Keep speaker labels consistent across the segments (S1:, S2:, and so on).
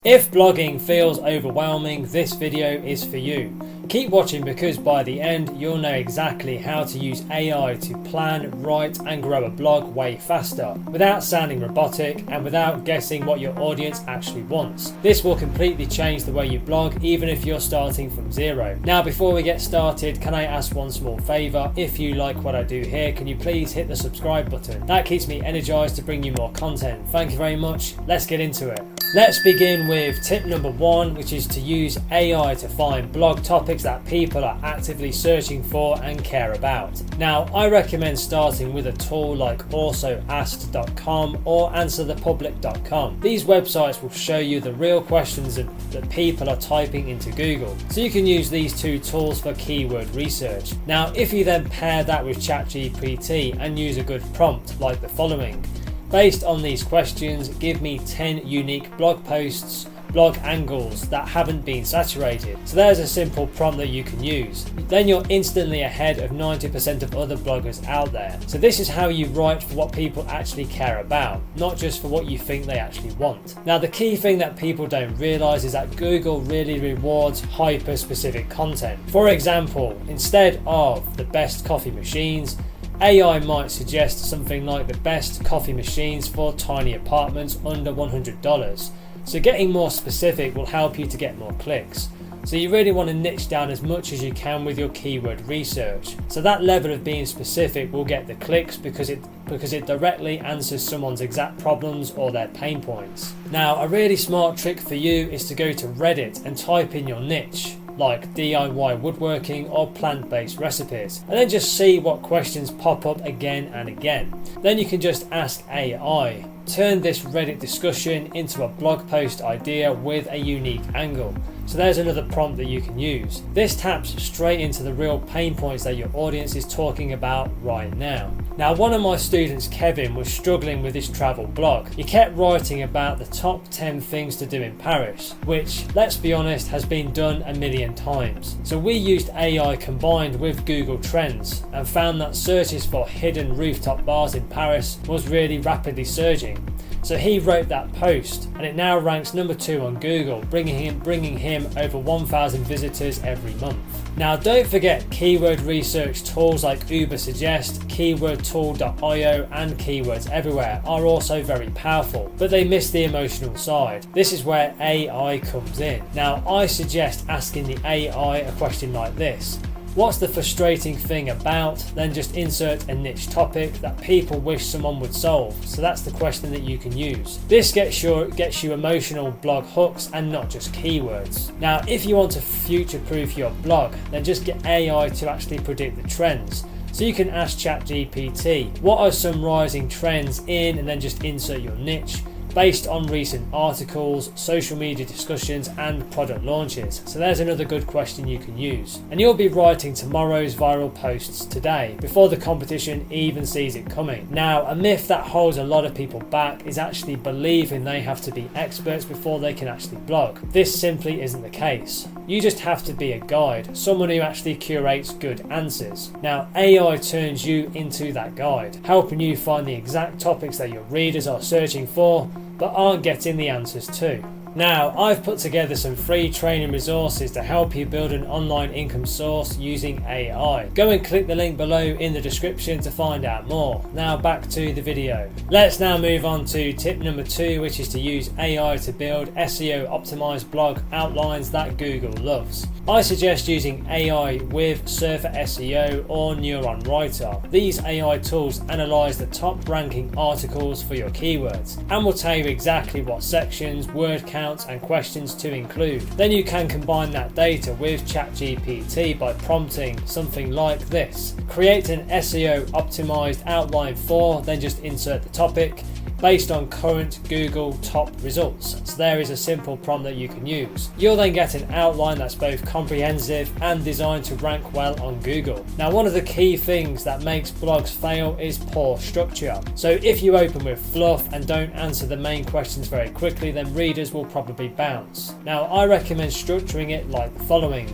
S1: If blogging feels overwhelming, this video is for you. Keep watching because by the end you'll know exactly how to use AI to plan, write and grow a blog way faster without sounding robotic and without guessing what your audience actually wants. This will completely change the way you blog even if you're starting from zero. Now before we get started, can I ask one small favour? If you like what I do here, can you please hit the subscribe button? That keeps me energized to bring you more content. Thank you very much. Let's get into it. Let's begin with tip number 1, which is to use AI to find blog topics that people are actively searching for and care about. Now, I recommend starting with a tool like alsoasked.com or answerthepublic.com. These websites will show you the real questions that people are typing into Google. So you can use these two tools for keyword research. Now, if you then pair that with chatgpt and use a good prompt like the following: based on these questions, give me 10 unique blog posts, blog angles that haven't been saturated. So there's a simple prompt that you can use. Then you're instantly ahead of 90% of other bloggers out there. So this is how you write for what people actually care about, not just for what you think they actually want. Now the key thing that people don't realize is that Google really rewards hyper-specific content. For example, instead of the best coffee machines, AI might suggest something like the best coffee machines for tiny apartments under $100. So getting more specific will help you to get more clicks. So you really want to niche down as much as you can with your keyword research. So that level of being specific will get the clicks because it directly answers someone's exact problems or their pain points. Now a really smart trick for you is to go to Reddit and type in your niche, like DIY woodworking or plant-based recipes, and then just see what questions pop up again and again. Then you can just ask AI, turn this Reddit discussion into a blog post idea with a unique angle. So there's another prompt that you can use. This taps straight into the real pain points that your audience is talking about right now. Now one of my students, Kevin, was struggling with his travel blog. He kept writing about the top 10 things to do in Paris, which, let's be honest, has been done a million times. So we used AI combined with Google Trends and found that searches for hidden rooftop bars in Paris was really rapidly surging. So he wrote that post and it now ranks number 2 on Google, bringing him over 1,000 visitors every month. Now don't forget keyword research tools like Ubersuggest, keywordtool.io and Keywords Everywhere are also very powerful, but they miss the emotional side. This is where AI comes in. Now I suggest asking the AI a question like this: what's the frustrating thing about? Then just insert a niche topic that people wish someone would solve. So that's the question that you can use. This gets you emotional blog hooks and not just keywords. Now if you want to future-proof your blog, then just get AI to actually predict the trends. So you can ask ChatGPT, what are some rising trends in, and then just insert your niche based on recent articles, social media discussions and product launches. So there's another good question you can use. And you'll be writing tomorrow's viral posts today before the competition even sees it coming. Now a myth that holds a lot of people back is actually believing they have to be experts before they can actually blog. This simply isn't the case. You just have to be a guide, someone who actually curates good answers. Now AI turns you into that guide, helping you find the exact topics that your readers are searching for but aren't getting the answers to. Now, I've put together some free training resources to help you build an online income source using AI. Go and click the link below in the description to find out more. Now back to the video. Let's now move on to tip number 2, which is to use AI to build SEO-Optimized blog outlines that Google loves. I suggest using AI with Surfer SEO or Neuron Writer. These AI tools analyze the top ranking articles for your keywords and will tell you exactly what sections, word counts and questions to include. Then you can combine that data with ChatGPT by prompting something like this: create an SEO optimized outline for, then just insert the topic based on current Google top results. So there is a simple prompt that you can use. You'll then get an outline that's both comprehensive and designed to rank well on Google. Now one of the key things that makes blogs fail is poor structure. So if you open with fluff and don't answer the main questions very quickly, then readers will probably bounce. Now I recommend structuring it like the following.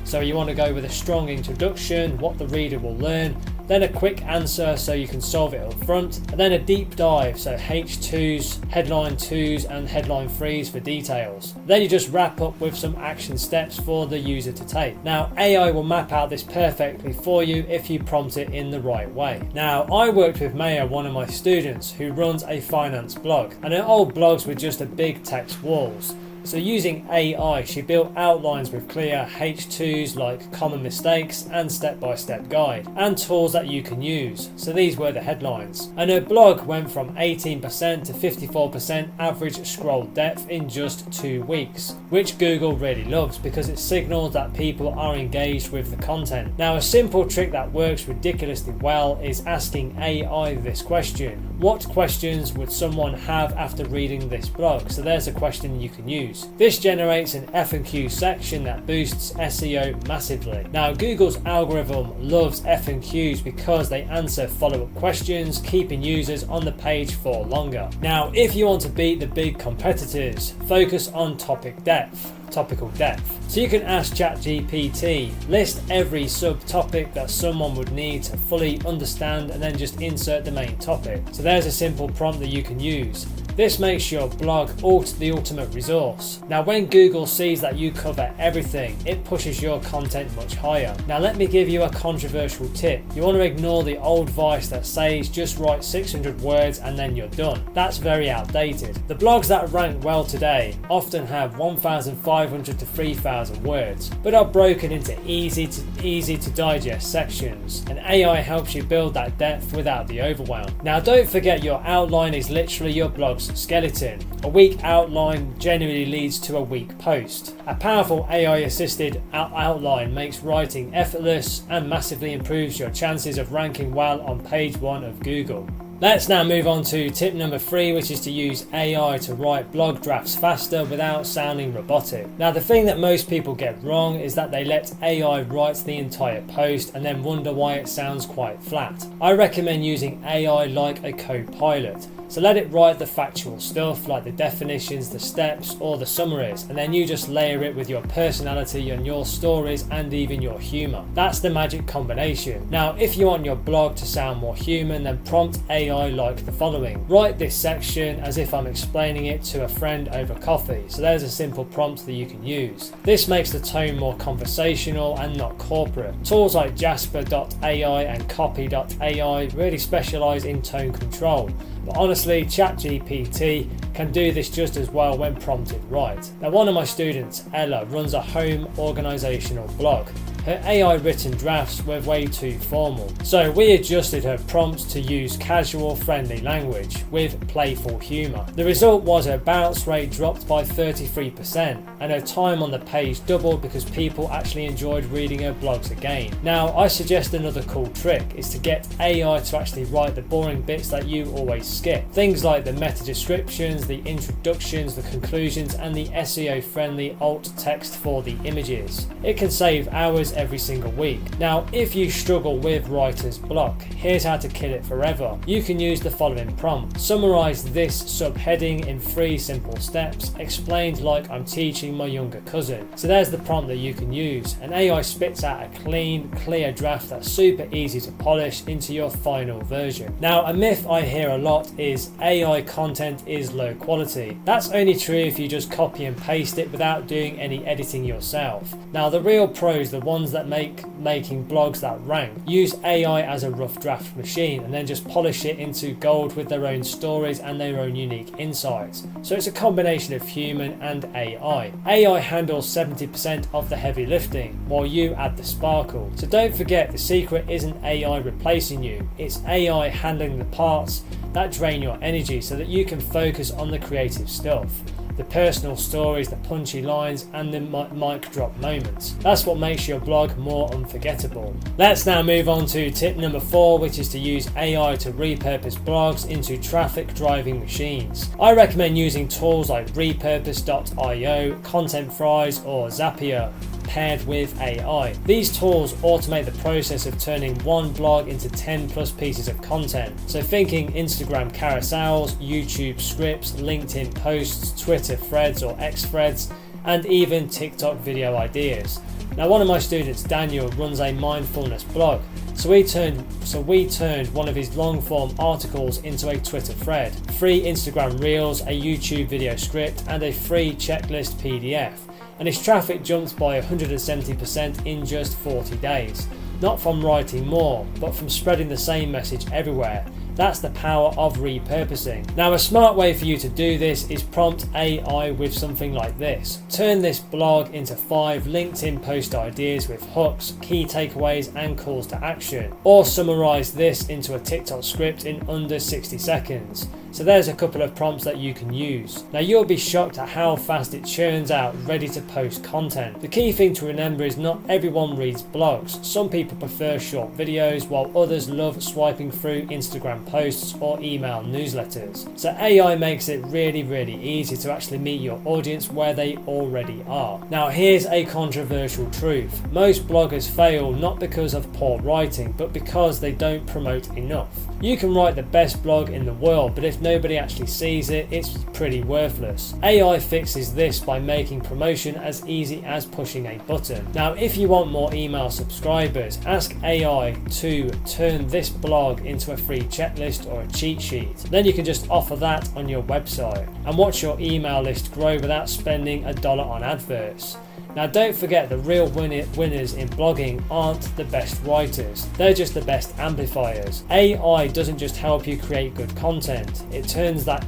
S1: So you want to go with a strong introduction, what the reader will learn, then a quick answer so you can solve it up front, and then a deep dive, so H2s, headline 2s and headline 3s for details. Then you just wrap up with some action steps for the user to take. Now AI will map out this perfectly for you if you prompt it in the right way. Now I worked with Maya, one of my students, who runs a finance blog, and her old blogs were just a big text walls. So using AI, she built outlines with clear H2s like common mistakes and step-by-step guide, and tools that you can use. So these were the headlines. And her blog went from 18% to 54% average scroll depth in just 2 weeks, which Google really loves because it signals that people are engaged with the content. Now a simple trick that works ridiculously well is asking AI this question: what questions would someone have after reading this blog? So there's a question you can use. This generates an F&Q section that boosts SEO massively. Now Google's algorithm loves F&Qs because they answer follow-up questions, keeping users on the page for longer. Now if you want to beat the big competitors, focus on topical depth. So you can ask ChatGPT, list every subtopic that someone would need to fully understand, and then just insert the main topic. So there's a simple prompt that you can use. This makes your blog the ultimate resource. Now when Google sees that you cover everything, it pushes your content much higher. Now let me give you a controversial tip. You want to ignore the old advice that says just write 600 words and then you're done. That's very outdated. The blogs that rank well today often have 1,500 to 3,000 words, but are broken into easy to digest sections, and AI helps you build that depth without the overwhelm. Now don't forget, your outline is literally your blog's skeleton. A weak outline generally leads to a weak post. A powerful AI assisted outline makes writing effortless and massively improves your chances of ranking well on page 1 of Google. Let's now move on to tip number 3, which is to use AI to write blog drafts faster without sounding robotic. Now the thing that most people get wrong is that they let AI write the entire post and then wonder why it sounds quite flat. I recommend using AI like a co-pilot. So let it write the factual stuff like the definitions, the steps or the summaries, and then you just layer it with your personality and your stories and even your humour. That's the magic combination. Now if you want your blog to sound more human, then prompt AI like the following. Write this section as if I'm explaining it to a friend over coffee. So there's a simple prompt that you can use. This makes the tone more conversational and not corporate. Tools like Jasper.ai and Copy.ai really specialise in tone control. But honestly, ChatGPT can do this just as well when prompted right. Now one of my students, Ella, runs a home organisational blog. Her AI written drafts were way too formal, so we adjusted her prompts to use casual, friendly language with playful humour. The result was her bounce rate dropped by 33% and her time on the page doubled because people actually enjoyed reading her blogs again. Now I suggest another cool trick is to get AI to actually write the boring bits that you always skip. Things like the meta descriptions, the introductions, the conclusions and the SEO friendly alt text for the images. It can save hours every single week. Now if you struggle with writer's block, here's how to kill it forever. You can use the following prompt. Summarize this subheading in 3 simple steps, explained like I'm teaching my younger cousin. So there's the prompt that you can use, and AI spits out a clean, clear draft that's super easy to polish into your final version. Now a myth I hear a lot is AI content is low quality. That's only true if you just copy and paste it without doing any editing yourself. Now the real pros, the ones that making blogs that rank, use AI as a rough draft machine and then just polish it into gold with their own stories and their own unique insights. So it's a combination of human and AI. AI handles 70% of the heavy lifting while you add the sparkle. So don't forget, the secret isn't AI replacing you, it's AI handling the parts that drain your energy so that you can focus on the creative stuff, the personal stories, the punchy lines and the mic drop moments. That's what makes your blog more unforgettable. Let's now move on to tip number 4, which is to use AI to repurpose blogs into traffic driving machines. I recommend using tools like Repurpose.io, Content Fries or Zapier paired with AI. These tools automate the process of turning one blog into 10 plus pieces of content. So thinking Instagram carousels, YouTube scripts, LinkedIn posts, Twitter threads or X threads, and even TikTok video ideas. Now, one of my students, Daniel, runs a mindfulness blog. So we turned one of his long form articles into a Twitter thread, 3 Instagram reels, a YouTube video script, and a free checklist PDF. And his traffic jumped by 170% in just 40 days. Not from writing more, but from spreading the same message everywhere. That's the power of repurposing. Now, a smart way for you to do this is prompt AI with something like this. Turn this blog into 5 LinkedIn post ideas with hooks, key takeaways, and calls to action. Or summarize this into a TikTok script in under 60 seconds. So there's a couple of prompts that you can use. Now, you'll be shocked at how fast it churns out ready to post content. The key thing to remember is not everyone reads blogs. Some people prefer short videos, while others love swiping through Instagram posts or email newsletters. So AI makes it really easy to actually meet your audience where they already are. Now, here's a controversial truth. Most bloggers fail not because of poor writing, but because they don't promote enough. You can write the best blog in the world, but if nobody actually sees it, it's pretty worthless. AI fixes this by making promotion as easy as pushing a button. Now, if you want more email subscribers, ask AI to turn this blog into a free checklist or a cheat sheet. Then you can just offer that on your website and watch your email list grow without spending $1 on adverts. Now, don't forget, the real winners in blogging aren't the best writers, they're just the best amplifiers. AI doesn't just help you create good content, it turns that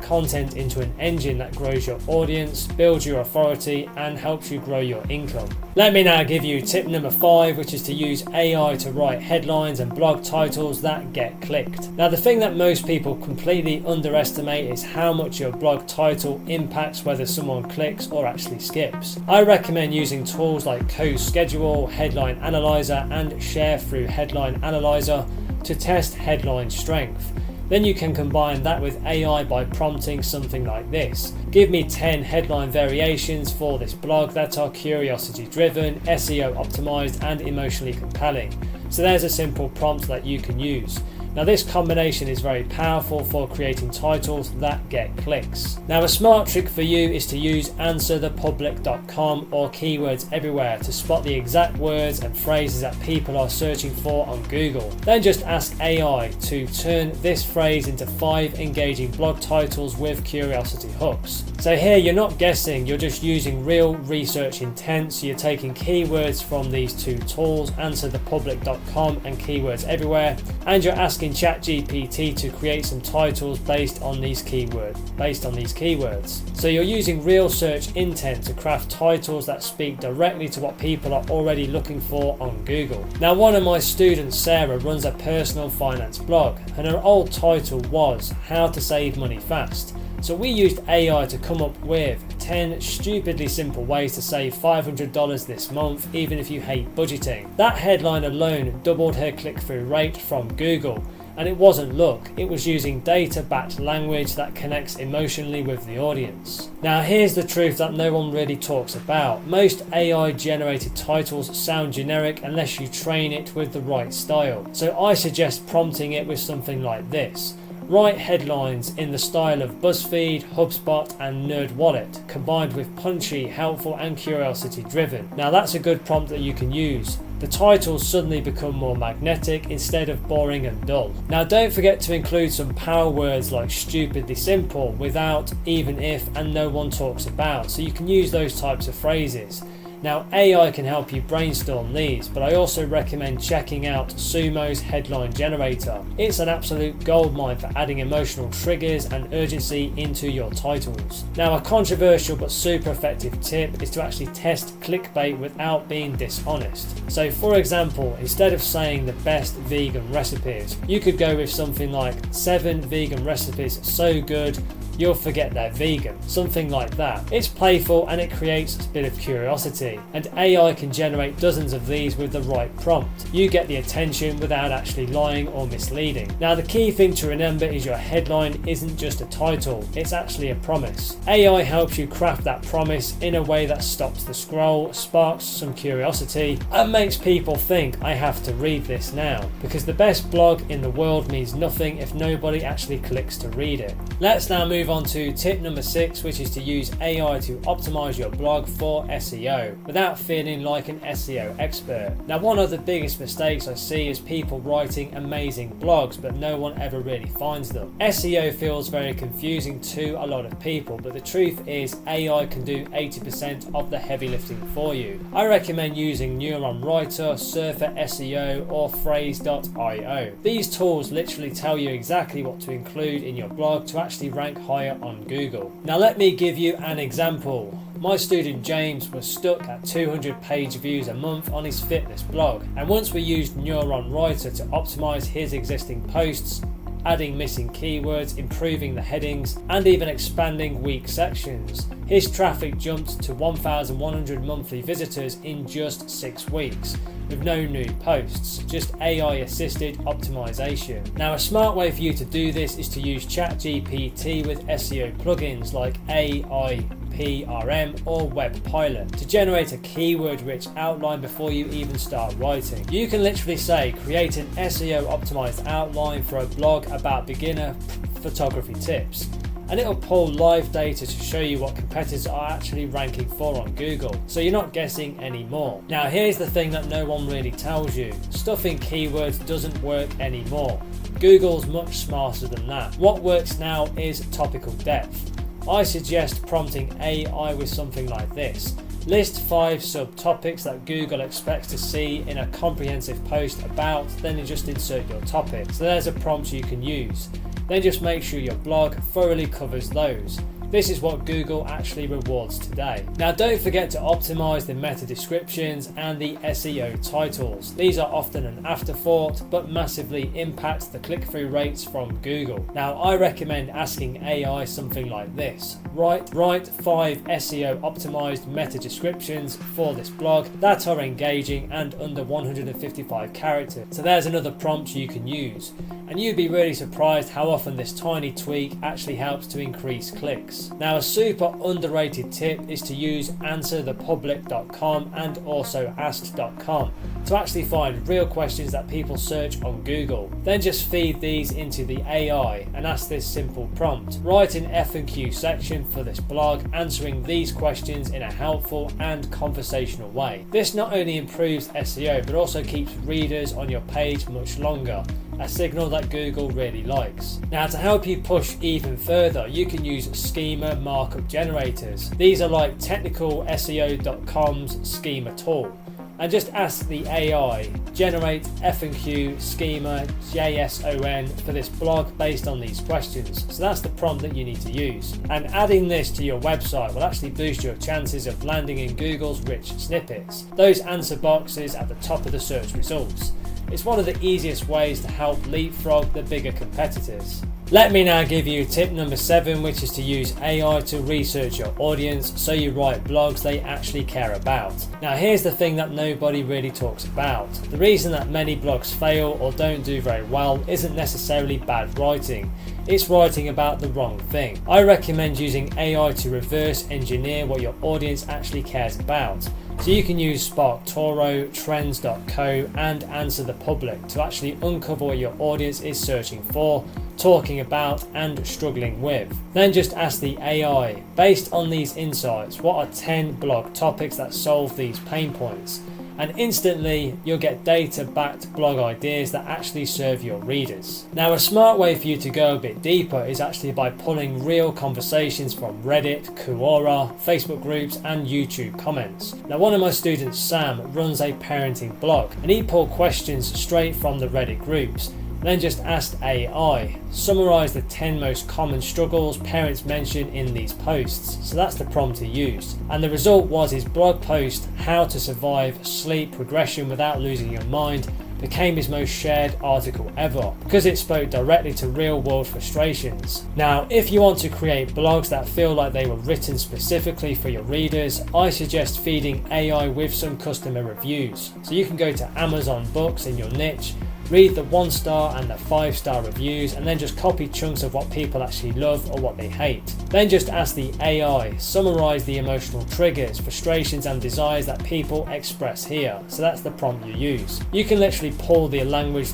S1: content into an engine that grows your audience, builds your authority, and helps you grow your income. Let me now give you tip number 5, which is to use AI to write headlines and blog titles that get clicked. Now, the thing that most people completely underestimate is how much your blog title impacts whether someone clicks or actually skips. I recommend using tools like CoSchedule, Headline Analyzer, and Share Through Headline Analyzer to test headline strength. Then you can combine that with AI by prompting something like this. Give me 10 headline variations for this blog that are curiosity driven, SEO optimized, and emotionally compelling. So there's a simple prompt that you can use. Now, this combination is very powerful for creating titles that get clicks. Now, a smart trick for you is to use answerthepublic.com or Keywords Everywhere to spot the exact words and phrases that people are searching for on Google. Then just ask AI to turn this phrase into 5 engaging blog titles with curiosity hooks. So here you're not guessing, you're just using real research intent. So you're taking keywords from these 2 tools, answerthepublic.com and Keywords Everywhere, and you're asking chatgpt to create some titles based on these keywords. So you're using real search intent to craft titles that speak directly to what people are already looking for on Google. Now, one of my students, Sarah, runs a personal finance blog, and her old title was How to Save Money Fast. So we used AI to come up with 10 stupidly simple ways to save $500 this month, even if you hate budgeting. That headline alone doubled her click-through rate from Google. And it wasn't luck, it was using data-backed language that connects emotionally with the audience. Now, here's the truth that no one really talks about. Most AI-generated titles sound generic unless you train it with the right style. So I suggest prompting it with something like this. Write headlines in the style of BuzzFeed, HubSpot, and NerdWallet, combined with punchy, helpful, and curiosity-driven. Now, that's a good prompt that you can use. The titles suddenly become more magnetic instead of boring and dull. Now, don't forget to include some power words like stupidly simple, without, even if, and no one talks about. So you can use those types of phrases. Now, AI can help you brainstorm these, but I also recommend checking out Sumo's headline generator. It's an absolute goldmine for adding emotional triggers and urgency into your titles. Now, a controversial but super effective tip is to actually test clickbait without being dishonest. So, for example, instead of saying the best vegan recipes, you could go with something like 7 vegan recipes so good you'll forget they're vegan, something like that. It's playful and it creates a bit of curiosity, and AI can generate dozens of these with the right prompt. You get the attention without actually lying or misleading. Now, the key thing to remember is your headline isn't just a title, it's actually a promise. AI helps you craft that promise in a way that stops the scroll, sparks some curiosity, and makes people think, I have to read this now, because the best blog in the world means nothing if nobody actually clicks to read it. Let's now move move on to tip number 6, which is to use AI to optimize your blog for SEO without feeling like an SEO expert. Now, one of the biggest mistakes I see is people writing amazing blogs, but no one ever really finds them. SEO feels very confusing to a lot of people, but the truth is AI can do 80% of the heavy lifting for you. I recommend using Neuron Writer, Surfer SEO, or Phrase.io. These tools literally tell you exactly what to include in your blog to actually rank higher on Google. Now let me give you an example. My student James was stuck at 200 page views a month on his fitness blog, and once we used Neuron Writer to optimize his existing posts, adding missing keywords, improving the headings, and even expanding weak sections, his traffic jumped to 1,100 monthly visitors in just 6 weeks, with no new posts, just AI assisted optimization. Now, a smart way for you to do this is to use ChatGPT with SEO plugins like AIPRM or Web Pilot to generate a keyword rich outline before you even start writing. You can literally say, create an SEO optimized outline for a blog about beginner photography tips, and it'll pull live data to show you what competitors are actually ranking for on Google, so you're not guessing anymore. Now, here's the thing that no one really tells you. Stuffing keywords doesn't work anymore. Google's much smarter than that. What works now is topical depth. I suggest prompting AI with something like this. List 5 subtopics that Google expects to see in a comprehensive post about, then you just insert your topic. So there's a prompt you can use. Then just make sure your blog thoroughly covers those. This is what Google actually rewards today. Now, don't forget to optimize the meta descriptions and the SEO titles. These are often an afterthought, but massively impact the click-through rates from Google. Now, I recommend asking AI something like this. Write 5 SEO optimized meta descriptions for this blog that are engaging and under 155 characters. So there's another prompt you can use. And you'd be really surprised how often this tiny tweak actually helps to increase clicks. Now, a super underrated tip is to use answerthepublic.com and also ask.com to actually find real questions that people search on Google. Then just feed these into the AI and ask this simple prompt. Write an F&Q section for this blog answering these questions in a helpful and conversational way. This not only improves SEO but also keeps readers on your page much longer, a signal that Google really likes. Now, to help you push even further, you can use schema markup generators. These are like technicalseo.com's schema tool. And just ask the AI, generate F&Q schema JSON for this blog based on these questions. So that's the prompt that you need to use. And adding this to your website will actually boost your chances of landing in Google's rich snippets, those answer boxes at the top of the search results. It's one of the easiest ways to help leapfrog the bigger competitors. Let me now give you tip number 7, which is to use AI to research your audience so you write blogs they actually care about. Now, here's the thing that nobody really talks about. The reason that many blogs fail or don't do very well isn't necessarily bad writing. It's writing about the wrong thing. I recommend using AI to reverse engineer what your audience actually cares about. So you can use SparkToro, Trends.co and Answer the Public to actually uncover what your audience is searching for, talking about and struggling with. Then just ask the AI, based on these insights, what are 10 blog topics that solve these pain points? And instantly you'll get data-backed blog ideas that actually serve your readers. Now, a smart way for you to go a bit deeper is actually by pulling real conversations from Reddit, Quora, Facebook groups and YouTube comments. Now, one of my students, Sam, runs a parenting blog and he pulled questions straight from the Reddit groups. Then just asked AI, summarize the 10 most common struggles parents mention in these posts. So that's the prompt he used. And the result was his blog post, How to Survive Sleep Regression Without Losing Your Mind, became his most shared article ever because it spoke directly to real world frustrations. Now, if you want to create blogs that feel like they were written specifically for your readers, I suggest feeding AI with some customer reviews. So you can go to Amazon Books in your niche, Read the 1-star and the 5-star reviews and then just copy chunks of what people actually love or what they hate. Then just ask the AI, summarize the emotional triggers, frustrations and desires that people express here. So that's the prompt you use. You can literally pull the language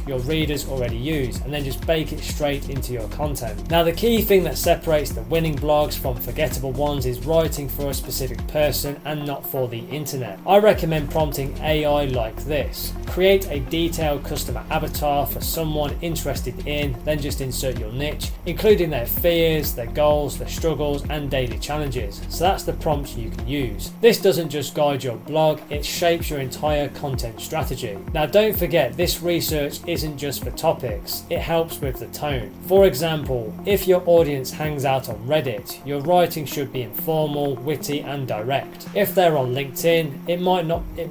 S1: your readers already use and then just bake it straight into your content. Now the key thing that separates the winning blogs from forgettable ones is writing for a specific person and not for the internet. I recommend prompting AI like this. Create a detailed customer avatar for someone interested in, then just insert your niche, including their fears, their goals, their struggles and daily challenges. So that's the prompt you can use. This doesn't just guide your blog, it shapes your entire content strategy. Now don't forget, this research isn't just for topics, it helps with the tone. For example, if your audience hangs out on Reddit, your writing should be informal, witty and direct. If they're on LinkedIn, it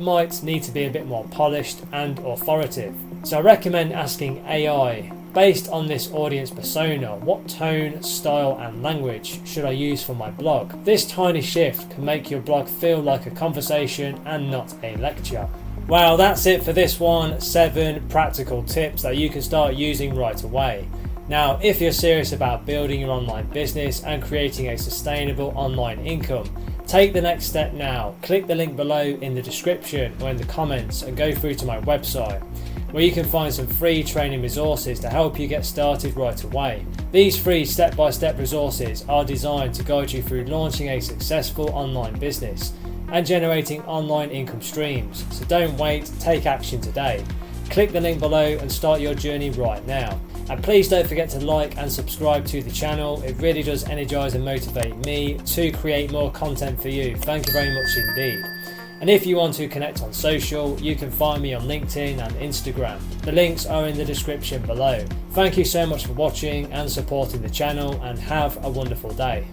S1: might need to be a bit more polished and authoritative. So I recommend asking AI, based on this audience persona, what tone, style and language should I use for my blog? This tiny shift can make your blog feel like a conversation and not a lecture. Well, that's it for this one. 7 practical tips that you can start using right away. Now, if you're serious about building your online business and creating a sustainable online income, take the next step now. Click the link below in the description or in the comments and go through to my website, where you can find some free training resources to help you get started right away. These free step-by-step resources are designed to guide you through launching a successful online business and generating online income streams. So don't wait, take action today. Click the link below and start your journey right now. And please don't forget to like and subscribe to the channel. It really does energize and motivate me to create more content for you. Thank you very much indeed. And if you want to connect on social, you can find me on LinkedIn and Instagram. The links are in the description below. Thank you so much for watching and supporting the channel, and have a wonderful day.